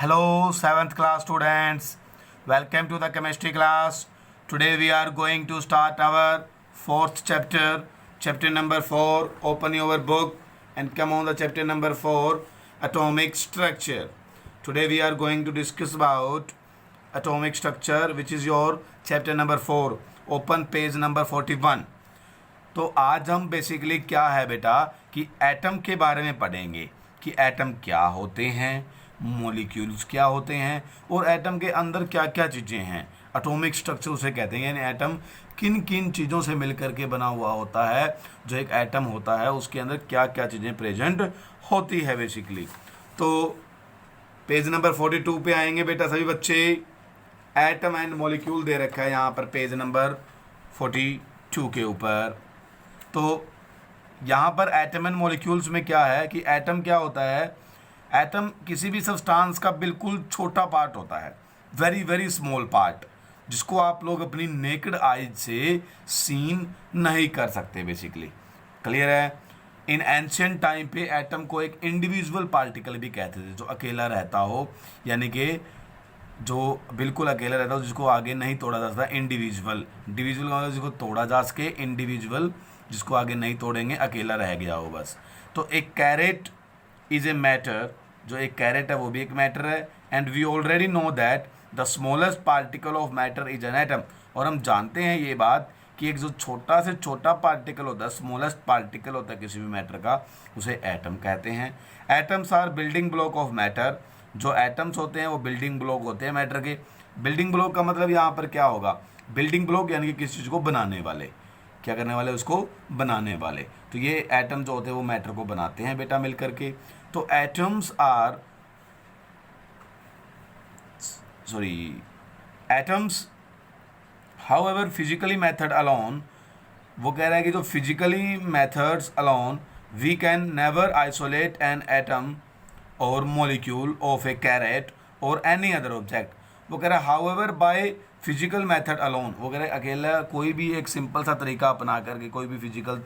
Hello, 7th class students. Welcome to the chemistry class. Today we are going to start our 4th chapter, chapter number 4. Open your book and come on the chapter number 4, atomic structure. Today we are going to discuss about atomic structure, which is your chapter number 4. Open page number 41. तो आज हम basically क्या है बेटा कि atom के बारे में पढ़ेंगे कि एटम क्या होते हैं, मॉलिक्यूल्स क्या होते हैं और एटम के अंदर क्या क्या चीज़ें हैं। एटॉमिक स्ट्रक्चर उसे कहते हैं, यानी एटम किन किन चीज़ों से मिलकर के बना हुआ होता है। जो एक एटम होता है उसके अंदर क्या क्या चीज़ें प्रेजेंट होती है बेसिकली। तो पेज नंबर 42 पे आएंगे बेटा सभी बच्चे। एटम एंड मॉलिक्यूल दे रखा है यहाँ पर पेज नंबर 42 के ऊपर। तो यहाँ पर एटम एंड मॉलिक्यूल्स में क्या है कि एटम क्या होता है। एटम किसी भी सब्सटेंस का बिल्कुल छोटा पार्ट होता है, वेरी वेरी स्मॉल पार्ट, जिसको आप लोग अपनी नेकेड आइज से सीन नहीं कर सकते बेसिकली। क्लियर है। इन एंशियंट टाइम पे एटम को एक इंडिविजुअल पार्टिकल भी कहते थे, जो अकेला रहता हो, यानी कि जो बिल्कुल अकेला रहता हो, जिसको आगे नहीं तोड़ा जा सकता। इंडिविजुअल का मतलब जिसको तोड़ा जा सके, इंडिविजुअल जिसको आगे नहीं तोड़ेंगे, अकेला रह गया हो बस। तो एक कैरेट इज ए मैटर, जो एक कैरेट है वो भी एक मैटर है। And we already know that the smallest particle of matter is an atom. और हम जानते हैं ये बात कि एक जो छोटा से छोटा पार्टिकल होता है, स्मॉलेस्ट पार्टिकल होता है किसी भी मैटर का, उसे एटम कहते हैं। Atoms are building block of matter. जो एटम्स होते हैं वो बिल्डिंग ब्लॉक होते हैं मैटर के। बिल्डिंग ब्लॉक का मतलब यहाँ पर क्या होगा, बिल्डिंग ब्लॉक यानी कि किसी चीज़ को बनाने वाले, क्या करने वाले, उसको बनाने वाले। तो ये एटम जो होते हैं वो मैटर को बनाते हैं बेटा मिल करके। तो atoms however physically method alone, वो कह रहा है कि जो physically methods alone we can never isolate an atom or molecule of a carrot or any other object. वो कह रहा है however by physical method alone, वो कह रहे अकेला कोई भी एक सिंपल सा तरीका अपना करके, कोई भी फिजिकल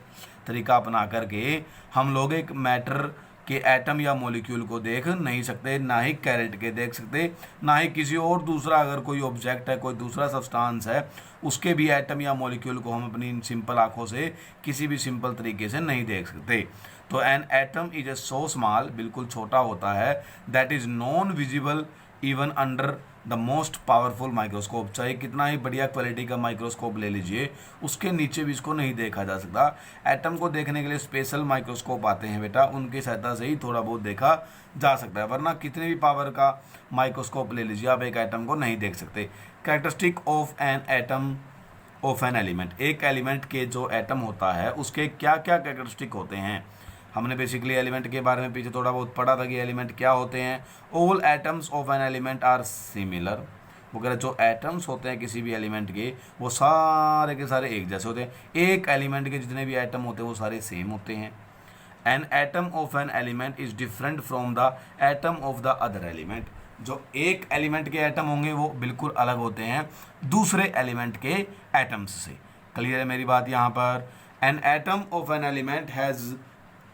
तरीका अपना करके हम लोग एक मैटर के एटम या मॉलिक्यूल को देख नहीं सकते, ना ही कैरेट के देख सकते, ना ही किसी और दूसरा अगर कोई ऑब्जेक्ट है, कोई दूसरा सब्सटेंस है, उसके भी एटम या मॉलिक्यूल को हम अपनी सिंपल आंखों से किसी भी सिंपल तरीके से नहीं देख सकते। तो an atom is a so small, बिल्कुल छोटा होता है, that is non visible even under the most powerful microscope. चाहे कितना ही बढ़िया क्वालिटी का माइक्रोस्कोप ले लीजिए, उसके नीचे भी इसको नहीं देखा जा सकता। एटम को देखने के लिए स्पेशल माइक्रोस्कोप आते हैं बेटा, उनकी सहायता से ही थोड़ा बहुत देखा जा सकता है, वरना कितने भी पावर का माइक्रोस्कोप ले लीजिए आप एक एटम को नहीं देख सकते। Characteristic of an atom of an element, एक एलिमेंट के जो एटम होता है उसके क्या क्या कैरेक्टरिस्टिक होते हैं। हमने बेसिकली एलिमेंट के बारे में पीछे थोड़ा बहुत पढ़ा था कि एलिमेंट क्या होते हैं। All atoms of an element are similar, वो कह रहे जो एटम्स होते हैं किसी भी एलिमेंट के वो सारे के सारे एक जैसे होते हैं। एक एलिमेंट के जितने भी एटम होते हैं वो सारे सेम होते हैं। An atom of an element is different from the atom of the other element. जो एक एलिमेंट के एटम होंगे वो बिल्कुल अलग होते हैं दूसरे एलिमेंट के एटम्स से। क्लियर है मेरी बात यहाँ पर। An atom of an element has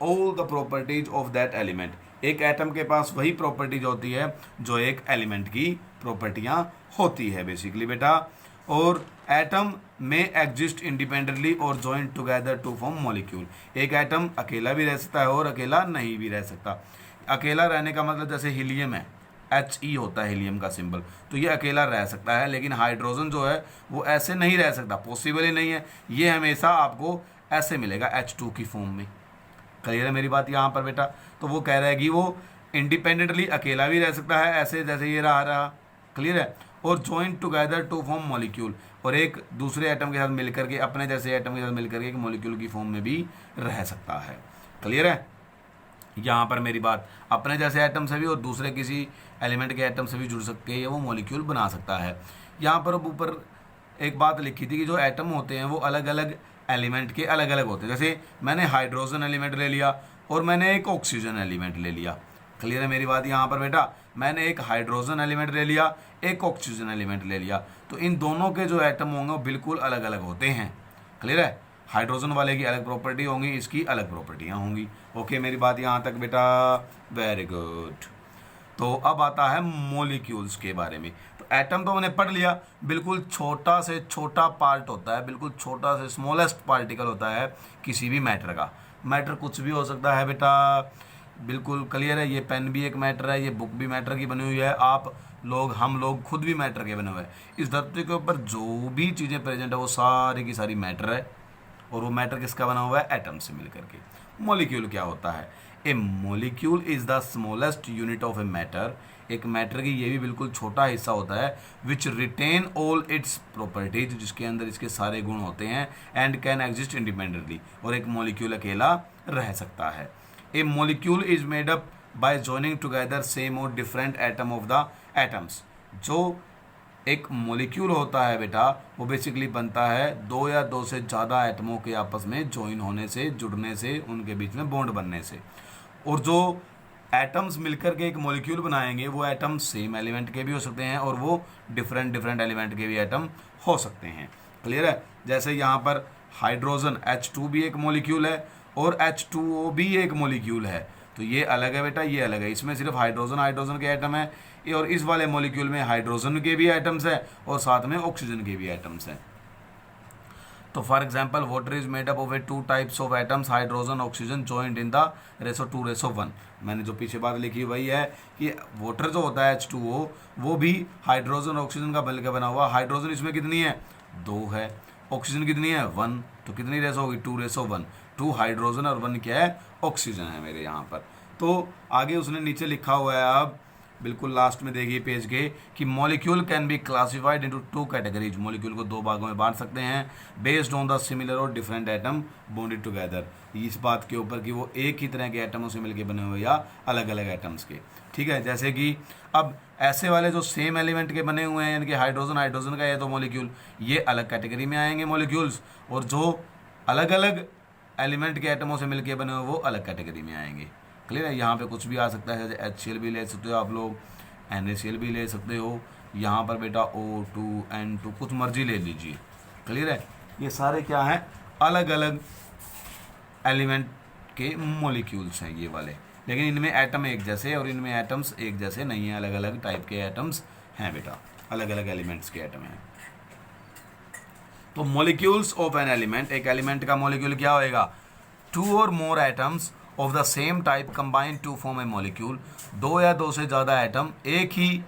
all the properties of that element. एक एटम के पास वही प्रॉपर्टीज होती है जो एक एलिमेंट की प्रॉपर्टियां होती है बेसिकली बेटा। और एटम में एग्जिस्ट इंडिपेंडेंटली और join together to form molecule. एक एटम अकेला भी रह सकता है और अकेला नहीं भी रह सकता। अकेला रहने का मतलब जैसे हीलियम है, He होता है हीलियम का सिंबल, तो ये अकेला रह सकता है, लेकिन हाइड्रोजन जो है वो ऐसे नहीं रह सकता, पॉसिबल ही नहीं है। ये हमेशा आपको ऐसे मिलेगा H2 की फॉर्म में। क्लियर है मेरी बात यहाँ पर बेटा। तो वो कह रहा है कि वो इंडिपेंडेंटली अकेला भी रह सकता है, ऐसे जैसे ये रहा। क्लियर है। और join together to form molecule, और एक दूसरे एटम के साथ मिलकर के, अपने जैसे एटम के साथ मिलकर के एक मॉलिक्यूल की फॉर्म में भी रह सकता है। क्लियर है यहाँ पर मेरी बात। अपने जैसे एटम से भी और दूसरे किसी एलिमेंट के एटम से भी जुड़ सकते हैं, वो मॉलिक्यूल बना सकता है। यहाँ पर ऊपर एक बात लिखी थी कि जो एटम होते हैं वो अलग अलग एलिमेंट के अलग अलग होते हैं। जैसे मैंने हाइड्रोजन एलिमेंट ले लिया और मैंने एक ऑक्सीजन एलिमेंट ले लिया। क्लियर है मेरी बात यहाँ पर बेटा। मैंने एक हाइड्रोजन एलिमेंट ले लिया, एक ऑक्सीजन एलिमेंट ले लिया, तो इन दोनों के जो एटम होंगे वो बिल्कुल अलग अलग होते हैं। क्लियर है। हाइड्रोजन वाले की अलग प्रॉपर्टी होंगी, इसकी अलग प्रॉपर्टियाँ होंगी। ओके मेरी बात यहाँ तक बेटा, वेरी गुड। तो अब आता है मॉलिक्यूल्स के बारे में। तो एटम तो मैंने पढ़ लिया, बिल्कुल छोटा से छोटा पार्ट होता है, बिल्कुल छोटा से स्मॉलेस्ट पार्टिकल होता है किसी भी मैटर का। मैटर कुछ भी हो सकता है बेटा, बिल्कुल क्लियर है। ये पेन भी एक मैटर है, ये बुक भी मैटर की बनी हुई है, आप लोग हम लोग खुद भी मैटर के बने हुए हैं। इस धरती के ऊपर जो भी चीज़ें प्रेजेंट है वो सारी की सारी मैटर है, और वो मैटर किसका बना हुआ है? एटम से मिलकर के। मॉलिक्यूल क्या होता है? A molecule is the smallest unit of a matter. एक मैटर की ये भी बिल्कुल छोटा हिस्सा होता है, which retain all its properties, जिसके अंदर इसके सारे गुण होते हैं, एंड कैन एग्जिस्ट इंडिपेंडेंटली, और एक मॉलिक्यूल अकेला रह सकता है। A molecule is made up by joining together same और different atom of the atoms. जो एक मॉलिक्यूल होता है बेटा, वो बेसिकली बनता है दो या दो से ज़्यादा एटमों के आपस में ज्वाइन होने से, जुड़ने से, उनके बीच में बॉन्ड बनने से। और जो एटम्स मिलकर के एक मॉलिक्यूल बनाएंगे, वो एटम सेम एलिमेंट के भी हो सकते हैं, और वो डिफरेंट डिफरेंट एलिमेंट के भी एटम हो सकते हैं। क्लियर है? जैसे यहाँ पर हाइड्रोजन H2 भी एक मॉलिक्यूल है, और H2O भी एक मॉलिक्यूल है। तो ये अलग है बेटा, ये अलग है। इसमें सिर्फ हाइड्रोजन हाइड्रोजन के एटम है, और इस वाले मॉलिक्यूल में हाइड्रोजन के भी एटम्स हैं और साथ में ऑक्सीजन के भी एटम्स हैं। तो for example water is made up of A 2 types of atoms, hydrogen oxygen, joint in the ratio 2:1। मैंने जो पीछे बात लिखी वही है कि वाटर जो होता है H2O, वो भी हाइड्रोजन ऑक्सीजन का मिलकर बना हुआ। हाइड्रोजन इसमें कितनी है? 2 है। ऑक्सीजन कितनी है? 1। तो कितनी रेशो होगी? 2:1। 2 हाइड्रोजन और 1 क्या है? ऑक्सीजन है मेरे यहाँ पर। तो आगे उसने नीचे लिखा हुआ है, अब बिल्कुल लास्ट में देखिए पेज के, कि molecule can be classified into 2 categories. Molecule को 2 भागों में बांट सकते हैं, बेस्ड ऑन द सिमिलर और डिफरेंट एटम बॉन्डेड टुगेदर। इस बात के ऊपर कि वो एक ही तरह के एटमों से मिलकर बने हुए या अलग अलग एटम्स के। ठीक है, जैसे कि अब ऐसे वाले जो सेम एलिमेंट के बने हुए हैं, यानी कि हाइड्रोजन हाइड्रोजन का ये तो मॉलिक्यूल, ये अलग कैटेगरी में आएंगे मॉलिक्यूल्स, और जो अलग अलग एलिमेंट के एटमों से मिलकर बने हुए वो अलग कैटेगरी में आएंगे। क्लियर है? यहाँ पे कुछ भी आ सकता है, जैसे HCl भी ले सकते हो आप लोग, NaCl भी ले सकते हो, यहाँ पर बेटा O2 N2 कुछ मर्जी ले लीजिए। क्लियर है? ये सारे क्या हैं? अलग अलग एलिमेंट के मॉलिक्यूल्स हैं ये वाले, लेकिन इनमें एटम एक जैसे और इनमें एटम्स एक जैसे नहीं है, अलग अलग टाइप के एटम्स हैं बेटा, अलग अलग एलिमेंट्स के एटम हैं। तो मॉलिक्यूल्स ऑफ एन एलिमेंट, एक एलिमेंट का मॉलिक्यूल क्या होएगा? 2 or more atoms of the same type combine to form a molecule. 2 या 2 से ज़्यादा एटम एक ही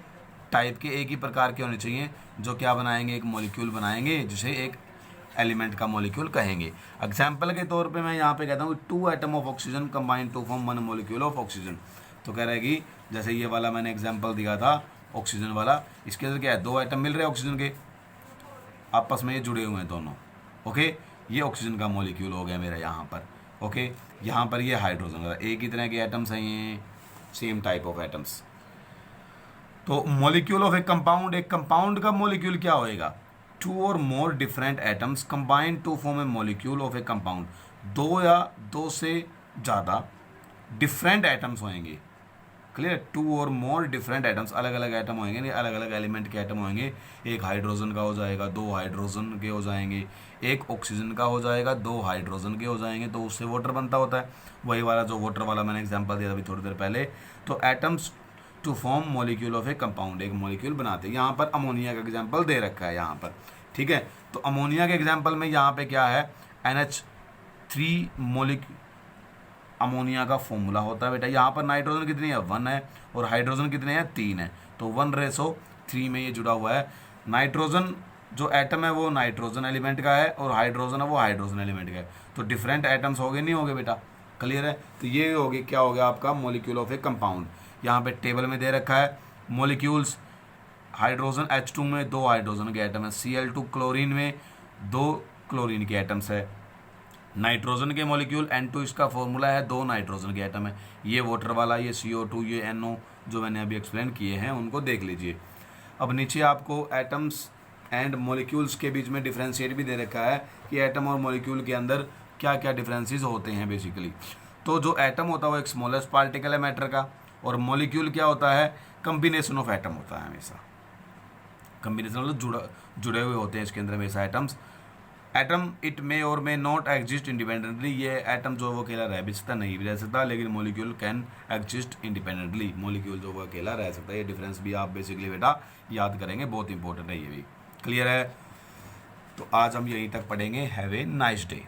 टाइप के, एक ही प्रकार के होने चाहिए, जो क्या बनाएंगे? एक मॉलिक्यूल बनाएंगे, जिसे एक एलिमेंट का मॉलिक्यूल कहेंगे। एग्जाम्पल के तौर पे मैं यहाँ पे कहता हूँ 2 atom of oxygen combine to form 1 molecule of oxygen. तो कह रहा है कि जैसे ये वाला मैंने एग्जाम्पल दिया था ऑक्सीजन वाला, इसके अंदर क्या है? 2 एटम मिल रहे हैं ऑक्सीजन के, आपस में ये जुड़े हुए हैं दोनों। ओके, ये ऑक्सीजन का मॉलिक्यूल हो गया मेरा यहाँ पर। ओके, यहाँ पर ये हाइड्रोजन का, एक ही तरह के एटम्स हैं, ये सेम टाइप ऑफ एटम्स। तो मॉलिक्यूल ऑफ ए कंपाउंड, एक कंपाउंड का मॉलिक्यूल क्या होएगा? 2 or more different atoms combine to form a molecule of a compound. 2 या 2 से ज़्यादा डिफरेंट एटम्स होंगे। Clear? 2 or more different atoms, अलग अलग एटम होंगे, अलग अलग एलिमेंट के एटम होंगे। एक हाइड्रोजन का हो जाएगा, 2 हाइड्रोजन के हो जाएंगे, एक ऑक्सीजन का हो जाएगा, 2 हाइड्रोजन के हो जाएंगे, तो उससे वाटर बनता होता है। वही वाला जो वाटर वाला मैंने एग्जांपल दिया था अभी थोड़ी देर पहले। तो atoms to form molecule of a compound, एक मॉलिक्यूल बनाते हैं। यहाँ पर अमोनिया का एग्जाम्पल दे रखा है यहाँ पर। ठीक है, तो अमोनिया के एग्जाम्पल में यहाँ पे क्या है? NH3 मॉलिक्यूल अमोनिया का फॉर्मूला होता है बेटा। यहाँ पर नाइट्रोजन कितनी है? 1 है, और हाइड्रोजन कितने हैं? 3 है। तो 1:3 में ये जुड़ा हुआ है। नाइट्रोजन जो एटम है वो नाइट्रोजन एलिमेंट का है, और हाइड्रोजन है वो हाइड्रोजन एलिमेंट का है। तो डिफरेंट एटम्स हो गए, नहीं हो गए बेटा? क्लियर है? तो ये हो गया, क्या हो गया आपका? Molecule of a compound. यहाँ पे टेबल में दे रखा है मॉलिक्यूल्स। हाइड्रोजन H2 में 2 हाइड्रोजन के एटम है, Cl2 क्लोरीन में 2 क्लोरीन के एटम्स है। नाइट्रोजन के मॉलिक्यूल N2, इसका फॉर्मूला है, 2 नाइट्रोजन के एटम है। ये वाटर वाला, ये CO2, ये NO जो मैंने अभी एक्सप्लेन किए हैं उनको देख लीजिए। अब नीचे आपको एटम्स एंड मॉलिक्यूल्स के बीच में डिफ्रेंशिएट भी दे रखा है कि एटम और मॉलिक्यूल के अंदर क्या क्या डिफरेंसेस होते हैं बेसिकली। तो जो एटम होता है वो एक स्मॉलेस्ट पार्टिकल है मैटर का, और मॉलिक्यूल क्या होता है? कम्बिनेशन ऑफ एटम होता है हमेशा। कम्बिनेशन मतलब जुड़े हुए होते हैं इसके अंदर हमेशा एटम्स। एटम इट मे और मे नॉट एग्जिस्ट इंडिपेंडेंटली, ये एटम जो वो अकेला रह भी सकता नहीं भी रह सकता, लेकिन molecule can exist independently, molecule जो वो अकेला रह सकता है। ये डिफरेंस भी आप बेसिकली बेटा याद करेंगे, बहुत इंपॉर्टेंट है ये भी। क्लियर है? तो आज हम यहीं तक पढ़ेंगे। Have a nice day.